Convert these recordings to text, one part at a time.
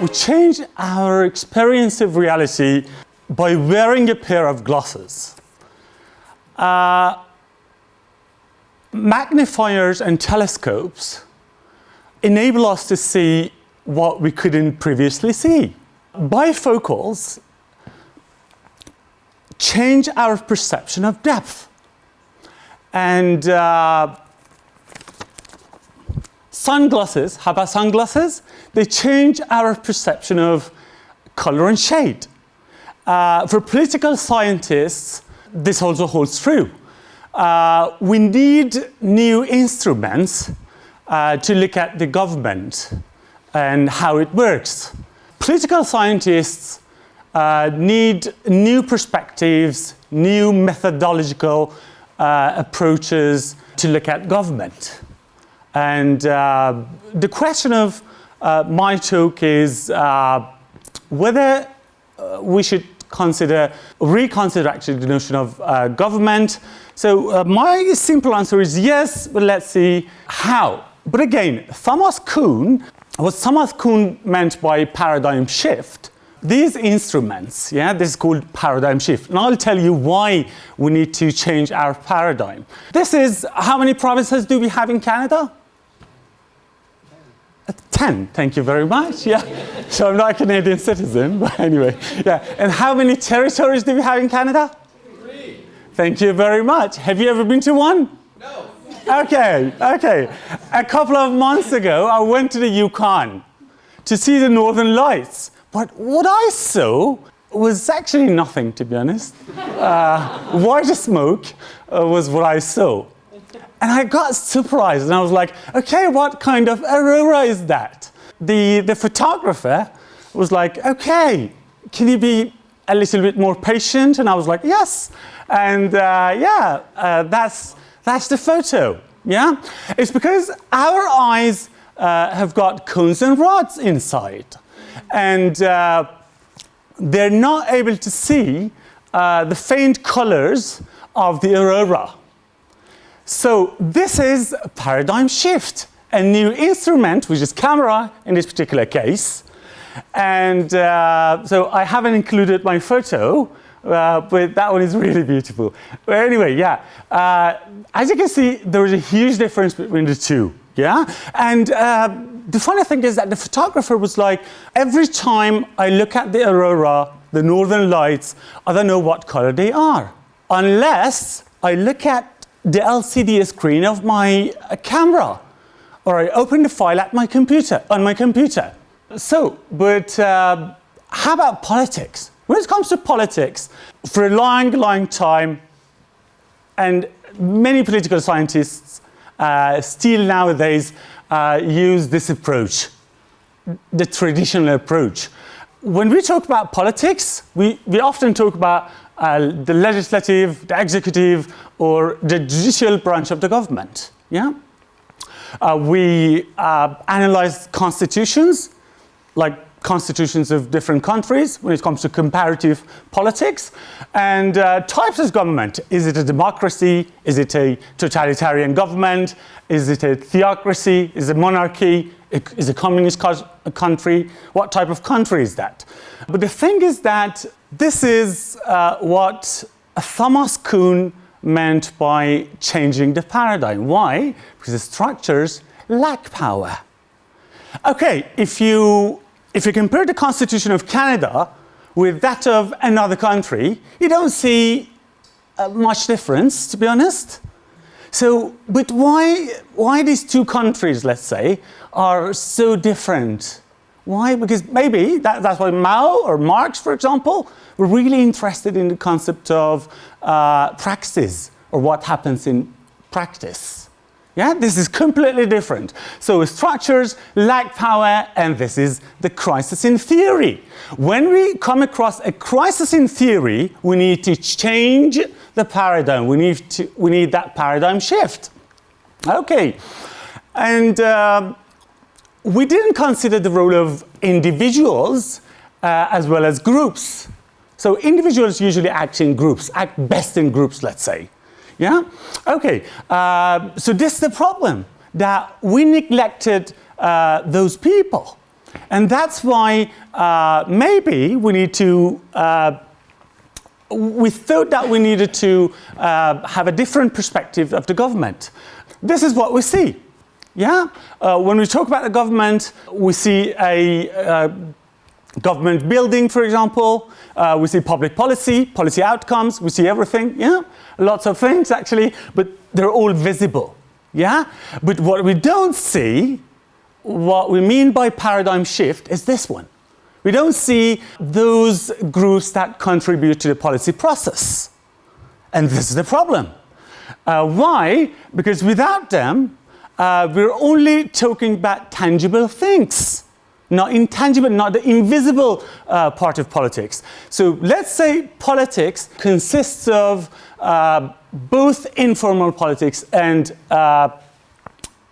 We change our experience of reality by wearing a pair of glasses. Magnifiers and telescopes enable us to see what we couldn't previously see. Bifocals change our perception of depth. And sunglasses, how about sunglasses? They change our perception of color and shade. For political scientists, this also holds true. We need new instruments to look at the government and how it works. Political scientists need new perspectives, new methodological approaches to look at government. And the question of my talk is whether we should reconsider actually the notion of government. So my simple answer is yes, but let's see how. But again, what Thomas Kuhn meant by paradigm shift, these instruments, this is called paradigm shift. And I'll tell you why we need to change our paradigm. This is, how many provinces do we have in Canada? 10, thank you very much. Yeah, so I'm not a Canadian citizen, but anyway. Yeah, and how many territories do we have in Canada? 3. Thank you very much. Have you ever been to one? No. Okay. A couple of months ago, I went to the Yukon to see the Northern Lights. But what I saw was actually nothing, to be honest. White smoke was what I saw. And I got surprised, and I was like, okay, what kind of aurora is that? The photographer was like, okay, can you be a little bit more patient? And I was like, yes. And that's the photo. Yeah? It's because our eyes have got cones and rods inside. And they're not able to see the faint colors of the aurora. So this is a paradigm shift, a new instrument, which is camera in this particular case. And so I haven't included my photo, but that one is really beautiful. But anyway, as you can see, there is a huge difference between the two. Yeah, and the funny thing is that the photographer was like, every time I look at the aurora, the Northern Lights, I don't know what color they are, unless I look at the LCD screen of my camera, or I open the file on my computer. So, but how about politics? When it comes to politics, for a long time, and many political scientists still nowadays use this approach, the traditional approach. When we talk about politics, we often talk about the legislative, the executive, or the judicial branch of the government. Yeah? We analyze constitutions, like constitutions of different countries when it comes to comparative politics, and types of government. Is it a democracy? Is it a totalitarian government? Is it a theocracy? Is it a monarchy? Is it a communist country? What type of country is that? But the thing is that this is what Thomas Kuhn meant by changing the paradigm. Why? Because the structures lack power. Okay, if you compare the Constitution of Canada with that of another country, you don't see much difference, to be honest. So, but why these two countries, let's say, are so different? Why? Because maybe that's why Mao or Marx, for example, were really interested in the concept of praxis, or what happens in practice. Yeah, this is completely different. So structures lack power, and this is the crisis in theory. When we come across a crisis in theory, we need to change the paradigm. We need that paradigm shift. Okay, and we didn't consider the role of individuals as well as groups. So individuals usually act in groups, act best in groups, let's say. Yeah? Okay, so this is the problem, that we neglected those people. And that's why maybe we need to, we thought that we needed to have a different perspective of the government. This is what we see. Yeah? When we talk about the government, we see a government building, for example. We see public policy, policy outcomes. We see everything. Yeah? Lots of things, actually. But they're all visible. Yeah? But what we don't see, what we mean by paradigm shift, is this one. We don't see those groups that contribute to the policy process. And this is the problem. Why? Because without them, we're only talking about tangible things, not intangible, not the invisible part of politics. So let's say politics consists of both informal politics and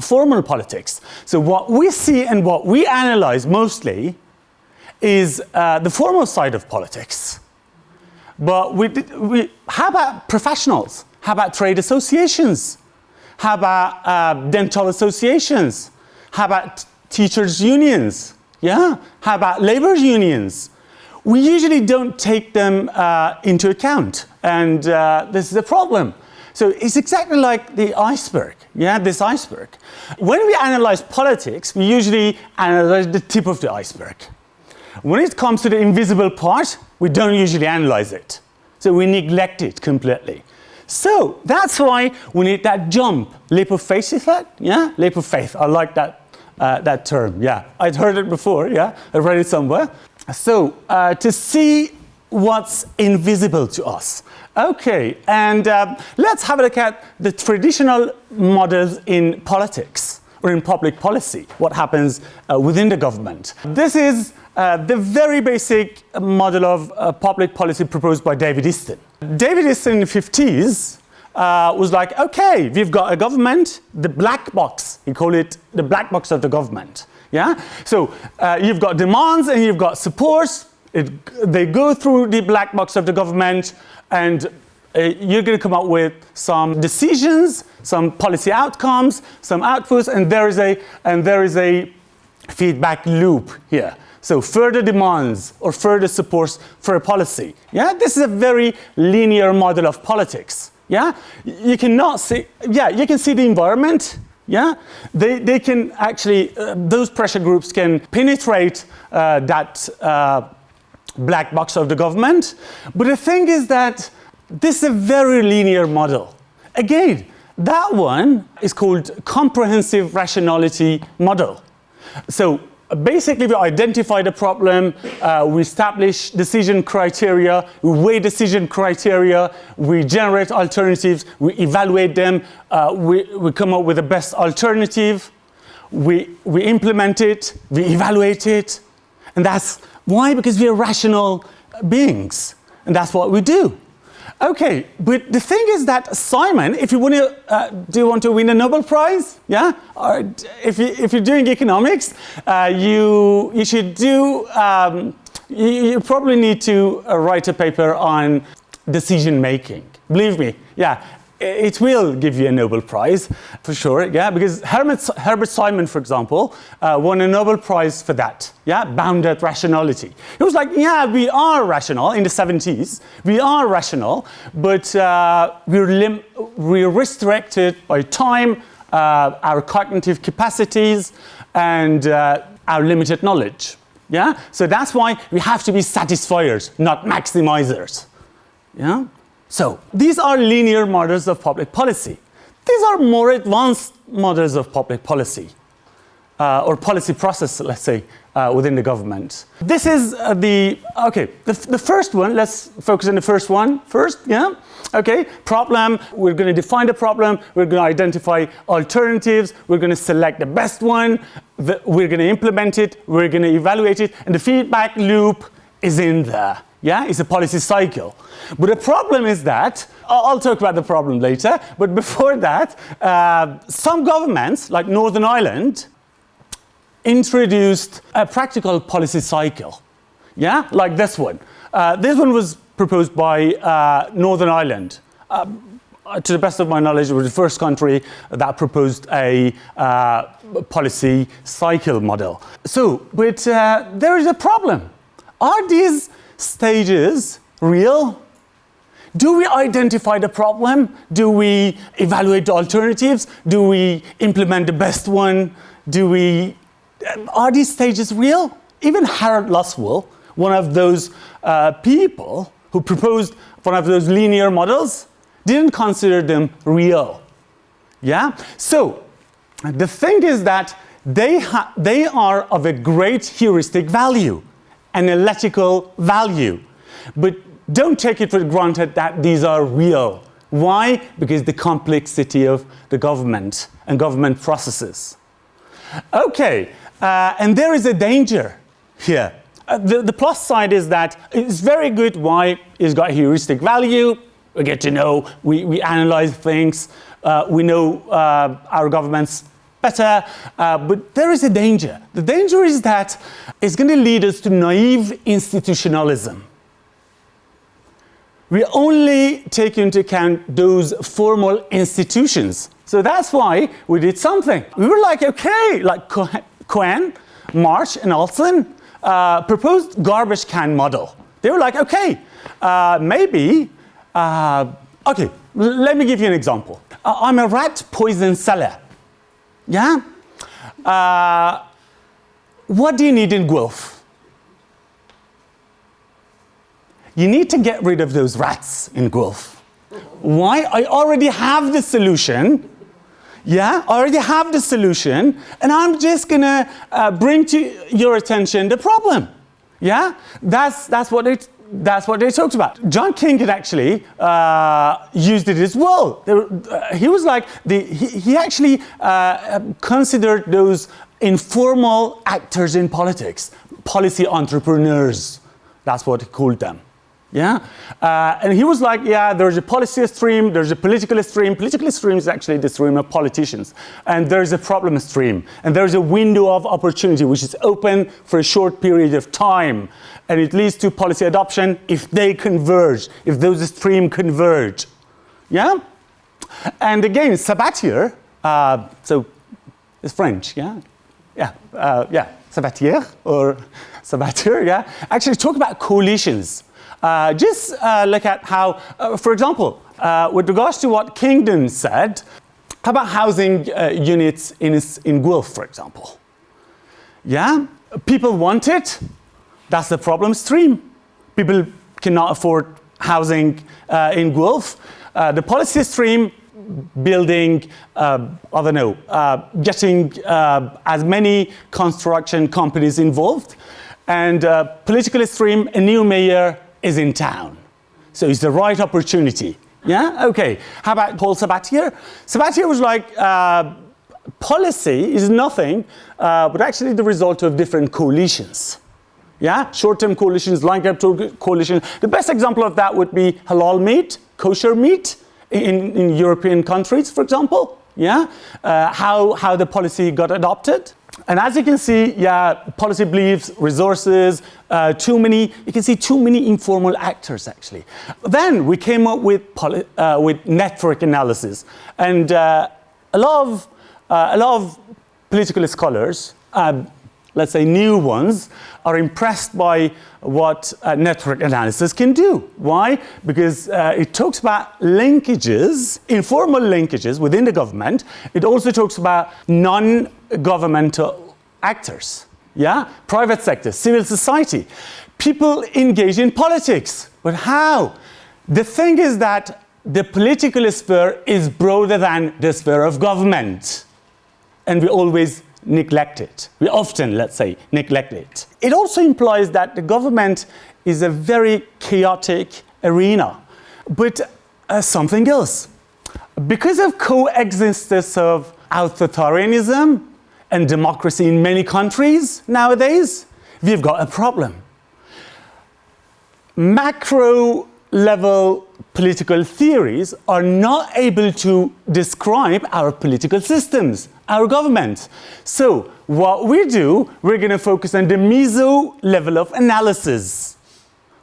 formal politics. So what we see and what we analyze mostly is the formal side of politics. But how about professionals? How about trade associations? How about dental associations? How about teachers' unions? Yeah? How about labor unions? We usually don't take them into account, and this is a problem. So it's exactly like the iceberg, yeah, this iceberg. When we analyze politics, we usually analyze the tip of the iceberg. When it comes to the invisible part, we don't usually analyze it. So we neglect it completely. So that's why we need that jump. Leap of faith, is that? Yeah, leap of faith. I like that term. Yeah, I'd heard it before. Yeah, I read it somewhere. So to see what's invisible to us. Okay, and let's have a look at the traditional models in politics or in public policy. What happens within the government? This is the very basic model of public policy proposed by David Easton. David Easton in the 50s was like, okay, we've got a government, the black box. He called it the black box of the government. Yeah? So you've got demands and you've got supports. They go through the black box of the government, and you're going to come up with some decisions, some policy outcomes, some outputs, and there is a feedback loop here. So further demands or further supports for a policy. Yeah, this is a very linear model of politics. Yeah, you cannot see. Yeah, you can see the environment. Yeah, they can actually those pressure groups can penetrate that black box of the government. But the thing is that this is a very linear model. Again, that one is called comprehensive rationality model. So basically, we identify the problem, we establish decision criteria, we weigh decision criteria, we generate alternatives, we evaluate them, we come up with the best alternative, we implement it, we evaluate it, and that's why? Because we are rational beings, and that's what we do. Okay, but the thing is that Simon, if you want to, do you want to win a Nobel Prize? Yeah, or if you're doing economics, you should do. You probably need to write a paper on decision making. Believe me, yeah. It will give you a Nobel Prize, for sure, yeah, because Herbert Simon, for example, won a Nobel Prize for that, yeah, bounded rationality. It was like, yeah, we are rational in the 70s, we are rational, but we're restricted by time, our cognitive capacities, and our limited knowledge, yeah? So that's why we have to be satisfiers, not maximizers, yeah? So these are linear models of public policy. These are more advanced models of public policy, or policy process, let's say, within the government. This is the first one. Let's focus on the first one first, yeah? Okay, problem, we're going to define the problem, we're going to identify alternatives, we're going to select the best one, we're going to implement it, we're going to evaluate it, and the feedback loop is in there. Yeah, it's a policy cycle. But the problem is that, I'll talk about the problem later, but before that, some governments, like Northern Ireland, introduced a practical policy cycle. Yeah, like this one. This one was proposed by Northern Ireland. to the best of my knowledge, it was the first country that proposed a policy cycle model. So, but there is a problem. Are these stages real? Do we identify the problem? Do we evaluate the alternatives? Do we implement the best one? Are these stages real? Even Harold Luswell, one of those people who proposed one of those linear models, didn't consider them real. Yeah? So, the thing is that they are of a great heuristic value, analytical value. But don't take it for granted that these are real. Why? Because the complexity of the government and government processes. Okay, and there is a danger here. The plus side is that it's very good. Why? It's got heuristic value. We get to know, we analyze things, we know our governments better, but there is a danger. The danger is that it's going to lead us to naive institutionalism. We only take into account those formal institutions. So that's why we did something. We were like, okay, like Cohen, Marsh, and Olson proposed garbage can model. They were like, okay, maybe, okay, let me give you an example. I'm a rat poison seller. Yeah? What do you need in Guelph? You need to get rid of those rats in Guelph. Why? I already have the solution. Yeah, I already have the solution, and I'm just gonna bring to your attention the problem. Yeah, that's what they talked about. John King had actually used it as well. He was like he actually considered those informal actors in politics, policy entrepreneurs. That's what he called them. Yeah, and he was like, yeah, there's a policy stream, there's a political stream. Political stream is actually the stream of politicians. And there's a problem stream. And there's a window of opportunity which is open for a short period of time. And it leads to policy adoption if they converge, if those streams converge. Yeah? And again, Sabatier, so it's French, yeah? Yeah, Sabatier or Sabatier, yeah? Actually talk about coalitions. Just look at how, for example, with regards to what Kingdon said, how about housing units in Guelph, for example? Yeah, people want it. That's the problem stream. People cannot afford housing in Guelph. The policy stream, building, I don't know, getting as many construction companies involved. And political stream, a new mayor is in town. So it's the right opportunity. Yeah? Okay. How about Paul Sabatier? Sabatier was like, policy is nothing, but actually the result of different coalitions. Yeah? Short-term coalitions, long-term coalitions. The best example of that would be halal meat, kosher meat in European countries, for example. Yeah? How the policy got adopted. And as you can see, yeah, policy beliefs, resources, you can see too many informal actors actually. Then we came up with network analysis. And a lot of political scholars, let's say new ones, are impressed by what network analysis can do. Why? Because it talks about linkages, informal linkages within the government. It also talks about non-governmental actors, yeah? Private sector, civil society. People engage in politics. But how? The thing is that the political sphere is broader than the sphere of government. And we always neglect it. We often, let's say, neglect it. It also implies that the government is a very chaotic arena. But something else. Because of coexistence of authoritarianism and democracy in many countries nowadays, we've got a problem. Macro level political theories are not able to describe our political systems, our government. So what we do, we're going to focus on the meso level of analysis.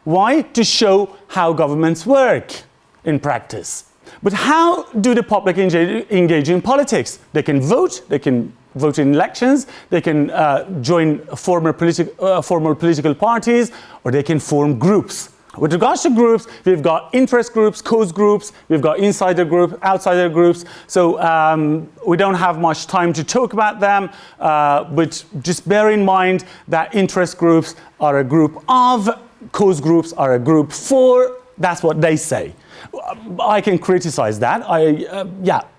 Why? To show how governments work in practice. But how do the public engage in politics? They can vote in elections, they can join formal political parties, or they can form groups. With regards to groups, we've got interest groups, cause groups, we've got insider groups, outsider groups. So we don't have much time to talk about them, but just bear in mind that interest groups are a group of, cause groups are a group for. That's what they say. I can criticize that.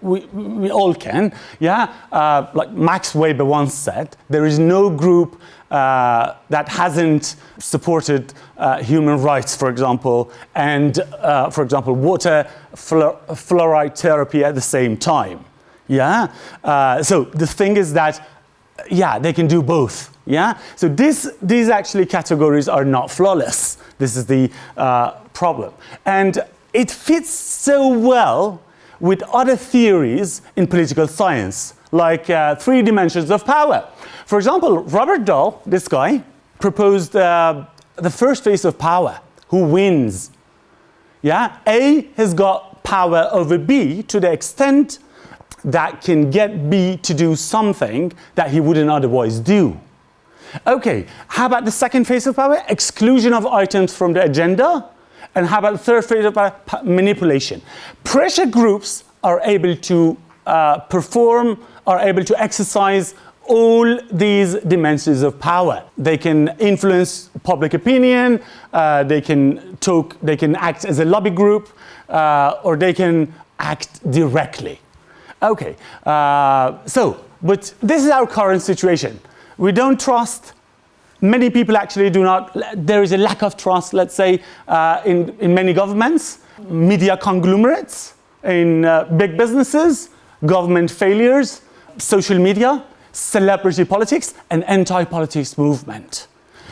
We all can. Like Max Weber once said, there is no group that hasn't supported human rights, for example, and, for example, water fluoride therapy at the same time. So the thing is that, they can do both. So these actually categories are not flawless. This is the problem. And it fits so well with other theories in political science, like 3 dimensions of power. For example, Robert Dahl, this guy, proposed the first phase of power. Who wins? A has got power over B to the extent that can get B to do something that he wouldn't otherwise do. Okay, how about the second phase of power? Exclusion of items from the agenda. And how about the third phase of power? Manipulation. Pressure groups are able to exercise all these dimensions of power. They can influence public opinion, they can act as a lobby group, or they can act directly. Okay, but this is our current situation. We don't trust. Many people actually do not. There is a lack of trust, let's say, in many governments, media conglomerates, in big businesses, government failures, social media, celebrity politics, and anti-politics movement.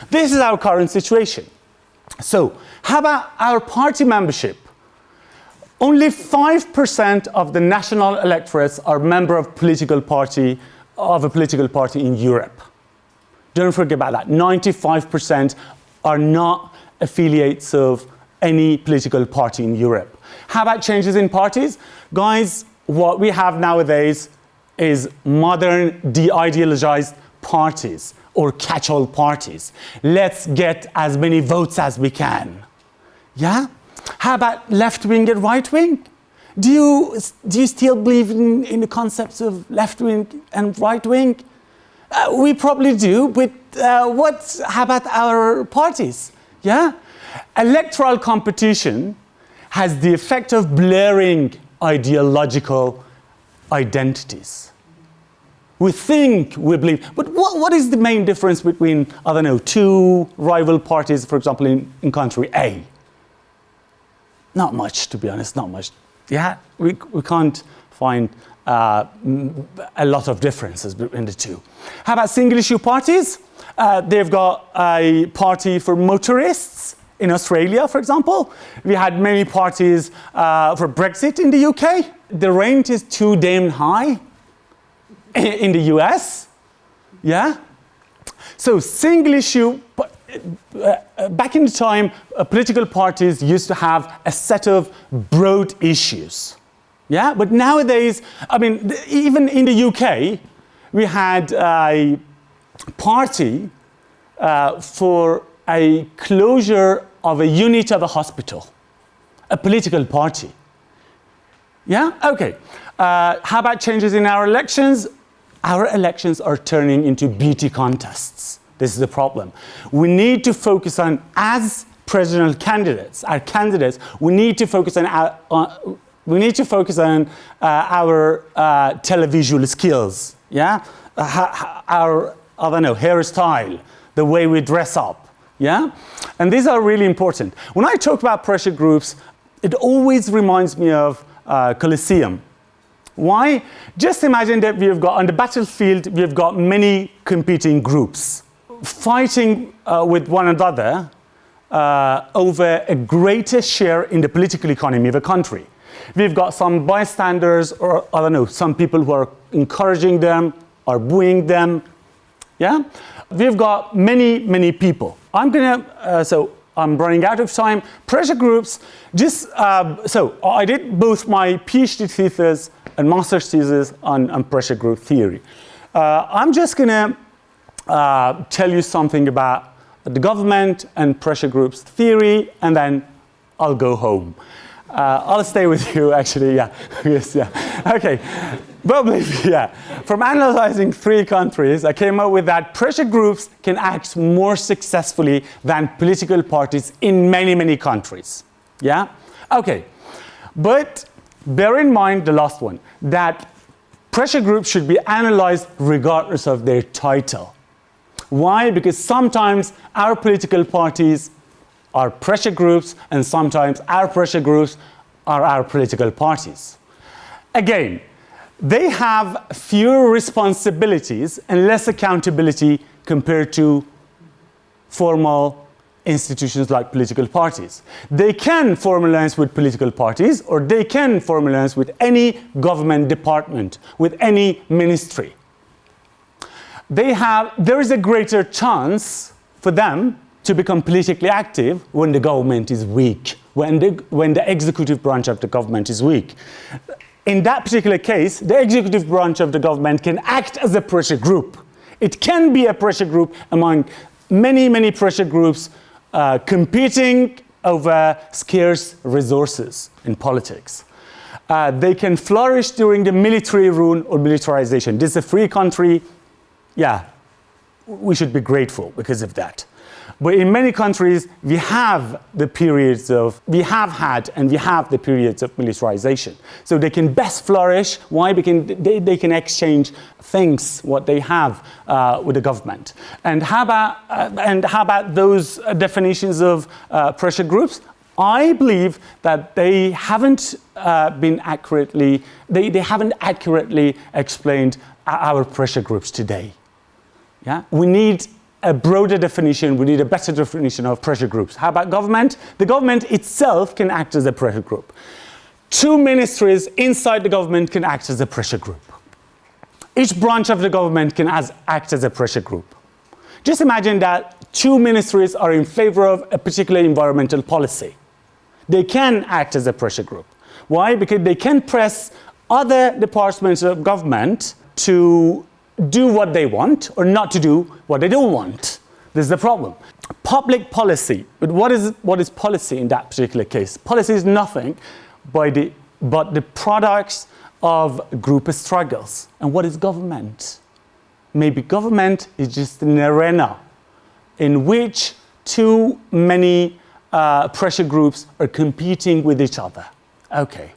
This is our current situation. So, how about our party membership? Only 5% of the national electorates are member of a political party in Europe. Don't forget about that. 95% are not affiliates of any political party in Europe. How about changes in parties? Guys, what we have nowadays is modern, de-ideologized parties or catch-all parties. Let's get as many votes as we can. How about left-wing and right-wing? Do you still believe in the concepts of left-wing and right-wing? We probably do, but how about our parties? Electoral competition has the effect of blurring ideological identities. We think we believe, but what is the main difference between, 2 rival parties, for example, in country A? Not much, to be honest, not much. We can't find a lot of differences between the two. How about single-issue parties? They've got a party for motorists in Australia, for example. We had many parties for Brexit in the UK. The rate is too damn high in the US. So single-issue, back in the time, political parties used to have a set of broad issues. But nowadays, even in the UK, we had a party for a closure of a unit of a hospital, a political party. Okay. How about changes in our elections? Our elections are turning into beauty contests. This is the problem. We need to focus on, as presidential candidates, we need to focus on our televisual skills, our hairstyle, the way we dress up, and these are really important. When I talk about pressure groups, it always reminds me of Colosseum. Why? Just imagine that on the battlefield, we've got many competing groups fighting with one another over a greater share in the political economy of a country. We've got some bystanders, or some people who are encouraging them or booing them. We've got many people. I'm running out of time. Pressure groups, so I did both my PhD thesis and master's thesis on pressure group theory. I'm just going to tell you something about the government and pressure groups theory, and then I'll go home. I'll stay with you, actually, yeah. Yes, yeah. Okay, but yeah. From analyzing 3 countries, I came up with that pressure groups can act more successfully than political parties in many, many countries. Yeah? Okay, but bear in mind the last one, that pressure groups should be analyzed regardless of their title. Why? Because sometimes our political parties are pressure groups, and sometimes our pressure groups are our political parties. Again, they have fewer responsibilities and less accountability compared to formal institutions like political parties. They can form alliance with political parties, or they can form alliance with any government department, with any ministry. There is a greater chance for them to become politically active when the government is weak, when the executive branch of the government is weak. In that particular case, the executive branch of the government can act as a pressure group. It can be a pressure group among many, many pressure groups competing over scarce resources in politics. They can flourish during the military rule or militarization. This is a free country. Yeah, we should be grateful because of that. But in many countries, we have had the periods of militarization. So they can best flourish. Why? Because they can exchange things, what they have with the government. And how about those definitions of pressure groups? I believe that they haven't been accurately explained our pressure groups today. Yeah? We need a broader definition, we need a better definition of pressure groups. How about government? The government itself can act as a pressure group. 2 ministries inside the government can act as a pressure group. Each branch of the government can act as a pressure group. Just imagine that 2 ministries are in favor of a particular environmental policy. They can act as a pressure group. Why? Because they can press other departments of government to do what they want or not to do what they don't want. This is the problem. Public policy. But what is policy in that particular case? Policy is nothing but the products of group struggles. And what is government? Maybe government is just an arena in which too many pressure groups are competing with each other. Okay.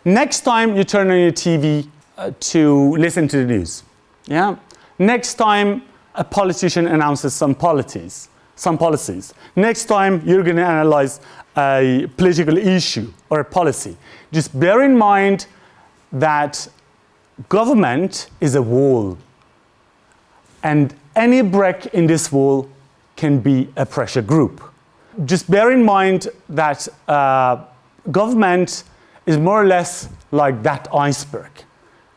Next time you turn on your TV to listen to the news. Yeah? Next time a politician announces some policies. Next time you're going to analyze a political issue or a policy. Just bear in mind that government is a wall. And any break in this wall can be a pressure group. Just bear in mind that government is more or less like that iceberg.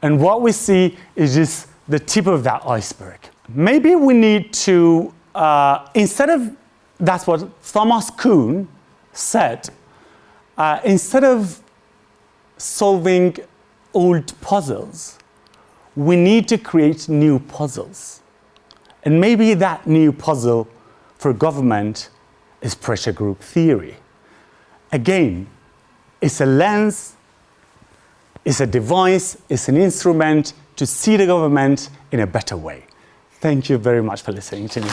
And what we see is just the tip of that iceberg. Maybe we need to, that's what Thomas Kuhn said, instead of solving old puzzles, we need to create new puzzles. And maybe that new puzzle for government is pressure group theory. Again, it's a lens, it's a device, it's an instrument to see the government in a better way. Thank you very much for listening to me.